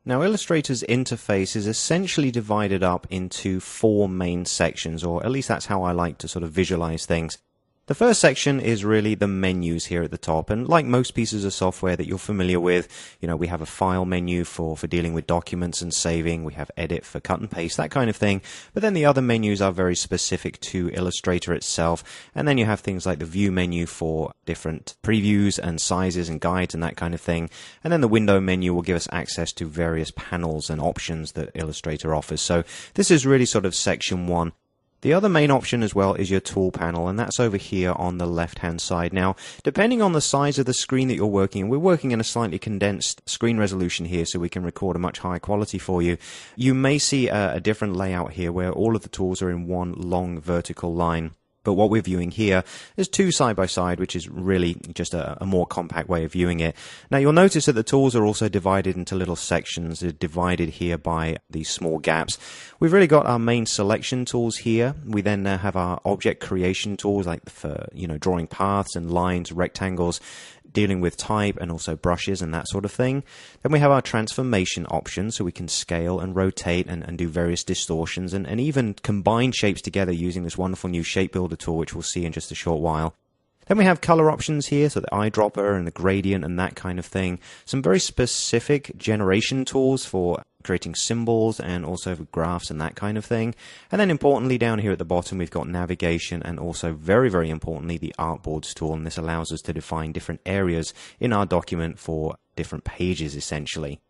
Now, Illustrator's interface is essentially divided up into four main sections, or at least that's how I like to sort of visualize things. The first section is really the menus here at the top, and like most pieces of software that you're familiar with, we have a file menu for dealing with documents and saving, we have edit for cut and paste, that kind of thing, but then the other menus are very specific to Illustrator itself, and then you have things like the view menu for different previews and sizes and guides and that kind of thing, and then the window menu will give us access to various panels and options that Illustrator offers. So this is really sort of section one. The other main option as well is your tool panel, and that's over here on the left-hand side. Now, depending on the size of the screen that you're working in, we're working in a slightly condensed screen resolution here so we can record a much higher quality for you. You may see a different layout here where all of the tools are in one long vertical line. But what we're viewing here is two side by side, which is really just a more compact way of viewing it. Now you'll notice that the tools are also divided into little sections. They're divided here by these small gaps. We've really got our main selection tools here. We then have our object creation tools, like for drawing paths and lines, rectangles, dealing with type and also brushes and that sort of thing. Then we have our transformation options, so we can scale and rotate and do various distortions and even combine shapes together using this wonderful new shape builder tool, which we'll see in just a short while. Then we have color options here, so the eyedropper and the gradient and that kind of thing. Some very specific generation tools for creating symbols and also for graphs and that kind of thing. And then importantly down here at the bottom we've got navigation and also very, very importantly the artboards tool, and this allows us to define different areas in our document for different pages essentially.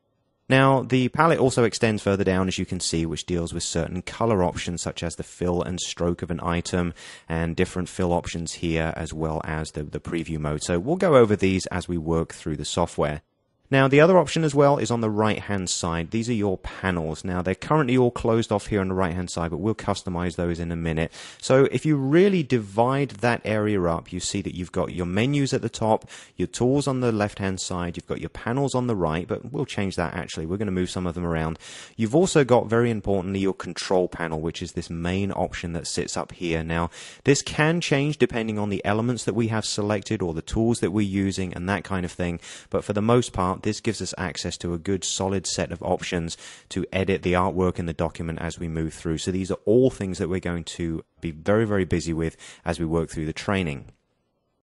Now, the palette also extends further down, as you can see, which deals with certain color options such as the fill and stroke of an item and different fill options here, as well as the preview mode. So we'll go over these as we work through the software. Now, the other option as well is on the right-hand side. These are your panels. Now, they're currently all closed off here on the right-hand side, but we'll customize those in a minute. So if you really divide that area up, you see that you've got your menus at the top, your tools on the left-hand side, you've got your panels on the right, but we'll change that actually. We're going to move some of them around. You've also got, very importantly, your control panel, which is this main option that sits up here. Now, this can change depending on the elements that we have selected or the tools that we're using and that kind of thing, but for the most part, this gives us access to a good solid set of options to edit the artwork in the document as we move through. So these are all things that we're going to be very, very busy with as we work through the training.